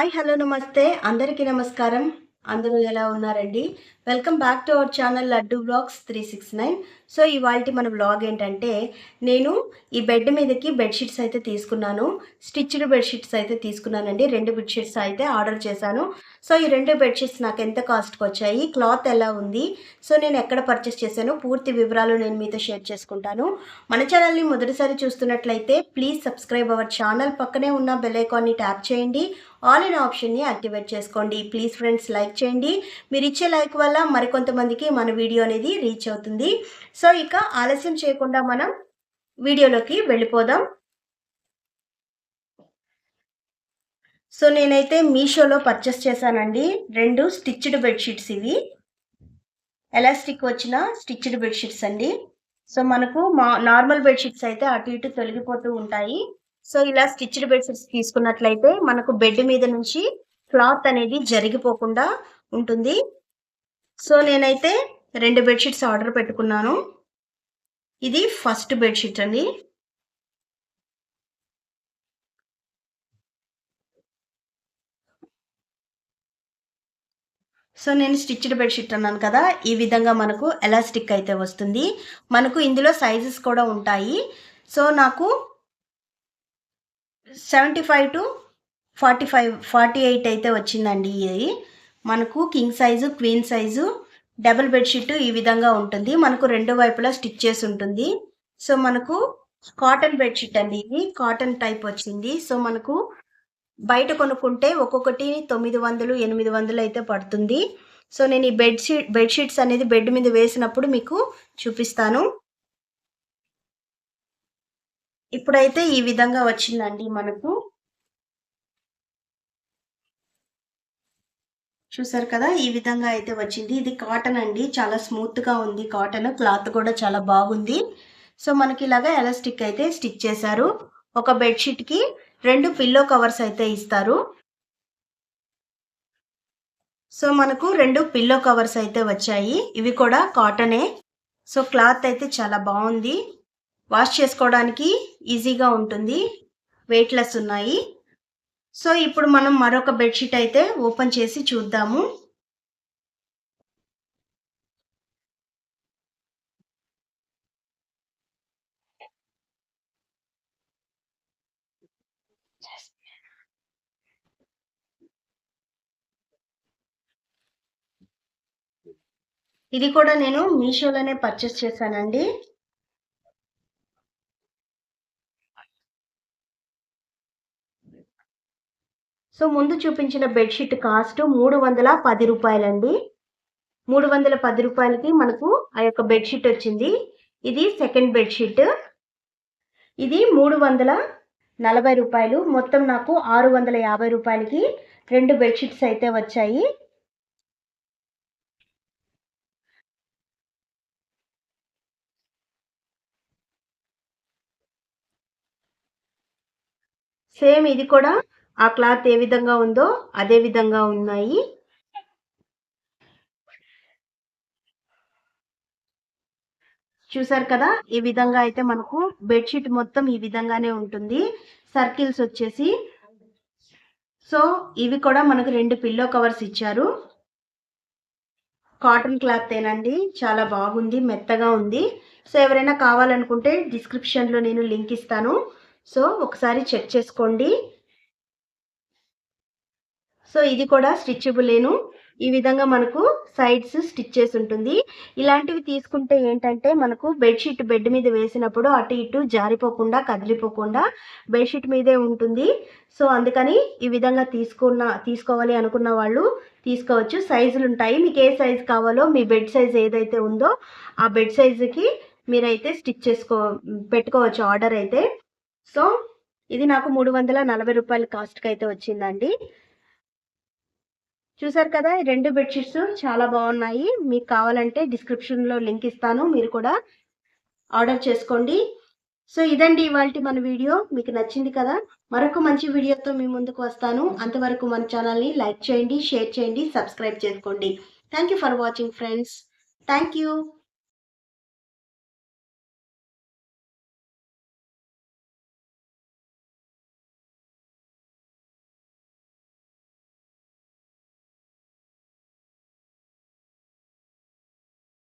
Hi hello నమస్తే అందరికీ నమస్కారం. అందరూ ఎలా ఉన్నారండి? Welcome back to our channel laddu vlogs 369. So ఇవాల్టి మన వ్లాగ్ ఏంటంటే, నేను ఈ బెడ్ మీదకి బెడ్‌షీట్స్ అయితే తీసుకున్నాను. స్టిచ్డ్ బెడ్‌షీట్స్ అయితే తీసుకున్నానండి. 2 బెడ్‌షీట్స్ అయితే ఆర్డర్ చేశాను. సో ఈ 2 బెడ్‌షీట్స్ నాకు ఎంత కాస్ట్‌కొచ్చాయి? క్లాత్ ఎలా ఉంది? సో నేను ఎక్కడ పర్చేస్ చేశానో పూర్తి వివరాలు నేను మీతో షేర్ చేసుకుంటాను. మన ఛానల్‌ని మొదటిసారి చూస్తున్నట్లయితే ప్లీజ్ సబ్స్క్రైబ్ అవర్ ఛానల్. పక్కనే ఉన్న బెల్ ఐకాన్‌ని ట్యాప్ చేయండి. ఆల్ ఇన్ ఆప్షన్ని యాక్టివేట్ చేసుకోండి. ప్లీజ్ ఫ్రెండ్స్ లైక్ చేయండి. మీరు ఇచ్చే లైక్ వల్ల మరికొంతమందికి మన వీడియో అనేది రీచ్ అవుతుంది. సో ఇక ఆలస్యం చేయకుండా మనం వీడియోలోకి వెళ్ళిపోదాం. సో నేనైతే మీషోలో పర్చేస్ చేశానండి 2 స్టిచ్డ్ బెడ్షీట్స్. ఇవి ఎలాస్టిక్ వచ్చిన స్టిచ్డ్ బెడ్షీట్స్ అండి. సో మనకు నార్మల్ బెడ్షీట్స్ అయితే అటు ఇటు తొలగిపోతూ ఉంటాయి. సో ఇలా స్టిచ్డ్ బెడ్షీట్స్ తీసుకున్నట్లయితే మనకు బెడ్ మీద నుంచి క్లాత్ అనేది జరిగిపోకుండా ఉంటుంది. సో నేనైతే 2 బెడ్షీట్స్ ఆర్డర్ పెట్టుకున్నాను. ఇది ఫస్ట్ బెడ్షీట్ అండి. సో నేను స్టిచ్డ్ బెడ్షీట్ అన్నాను కదా, ఈ విధంగా మనకు ఎలాస్టిక్ అయితే వస్తుంది. మనకు ఇందులో సైజెస్ కూడా ఉంటాయి. సో నాకు 75 టు 48 అయితే వచ్చిందండి. ఇది మనకు king size, queen size, double bedsheet ఈ విధంగా ఉంటుంది. మనకు రెండు వైపులా స్టిచ్ చేసి ఉంటుంది. సో మనకు కాటన్ బెడ్షీట్ అండి. ఇది కాటన్ టైప్ వచ్చింది. సో మనకు బయట కొనుక్కుంటే ఒక్కొక్కటి 900, 800 అయితే పడుతుంది. సో నేను ఈ బెడ్షీట్స్ అనేది బెడ్ మీద వేసినప్పుడు మీకు చూపిస్తాను. ఇప్పుడైతే ఈ విధంగా వచ్చిందండి మనకు. చూసారు కదా, ఈ విధంగా అయితే వచ్చింది. ఇది కాటన్ అండి, చాలా స్మూత్గా ఉంది కాటన్. క్లాత్ కూడా చాలా బాగుంది. సో మనకి ఇలాగా ఎలాస్టిక్ అయితే స్టిచ్ చేశారు. ఒక బెడ్షీట్కి 2 పిల్లో కవర్స్ అయితే ఇస్తారు. సో మనకు 2 పిల్లో కవర్స్ అయితే వచ్చాయి. ఇవి కూడా కాటనే. సో క్లాత్ అయితే చాలా బాగుంది. వాష్ చేసుకోవడానికి ఈజీగా ఉంటుంది. వెయిట్లెస్ ఉన్నాయి. సో ఇప్పుడు మనం మరొక బెడ్షీట్ అయితే ఓపెన్ చేసి చూద్దాము. ఇది కూడా నేను మీషోలోనే పర్చేస్ చేశానండి. సో ముందు చూపించిన బెడ్షీట్ కాస్ట్ 310 రూపాయలండి. 310 రూపాయలకి మనకు ఆ యొక్క బెడ్షీట్ వచ్చింది. ఇది సెకండ్ బెడ్షీట్. ఇది 340 రూపాయలు. మొత్తం నాకు 650 రూపాయలకి 2 బెడ్షీట్స్ అయితే వచ్చాయి. సేమ్ ఇది కూడా ఆ క్లాత్ ఏ విధంగా ఉందో అదే విధంగా ఉన్నాయి. చూసారు కదా, ఈ విధంగా అయితే మనకు బెడ్షీట్ మొత్తం ఈ విధంగానే ఉంటుంది. సర్కిల్స్ వచ్చేసి. సో ఇవి కూడా మనకు 2 పిల్లో కవర్స్ ఇచ్చారు. కాటన్ క్లాత్ ఏనండి, చాలా బాగుంది, మెత్తగా ఉంది. సో ఎవరైనా కావాలనుకుంటే డిస్క్రిప్షన్లో నేను లింక్ ఇస్తాను. సో ఒకసారి చెక్ చేసుకోండి. సో ఇది కూడా స్టిచబులేను. ఈ విధంగా మనకు సైడ్స్ స్టిచ్ చేసి ఉంటుంది. ఇలాంటివి తీసుకుంటే ఏంటంటే మనకు బెడ్షీట్ బెడ్ మీద వేసినప్పుడు అటు ఇటు జారిపోకుండా కదిలిపోకుండా బెడ్షీట్ మీదే ఉంటుంది. సో అందుకని ఈ విధంగా తీసుకోవాలి అనుకున్న వాళ్ళు తీసుకోవచ్చు. సైజులు ఉంటాయి. మీకు ఏ సైజు కావాలో మీ బెడ్ సైజ్ ఏదైతే ఉందో ఆ బెడ్ సైజుకి మీరైతే స్టిచ్ పెట్టుకోవచ్చు ఆర్డర్ అయితే. సో ఇది నాకు 340 రూపాయల కాస్ట్కి అయితే వచ్చిందండి. చూసారు కదా, ఈ 2 బెడ్షీట్స్ చాలా బాగున్నాయి. మీకు కావాలంటే డిస్క్రిప్షన్లో లింక్ ఇస్తాను, మీరు కూడా ఆర్డర్ చేసుకోండి. సో ఇదండి ఇవాల్టి మన వీడియో. మీకు నచ్చింది కదా. మరొక మంచి వీడియోతో మీ ముందుకు వస్తాను. అంతవరకు మన ఛానల్ని లైక్ చేయండి, షేర్ చేయండి, సబ్స్క్రైబ్ చేసుకోండి. Thank you for watching friends. Thank you.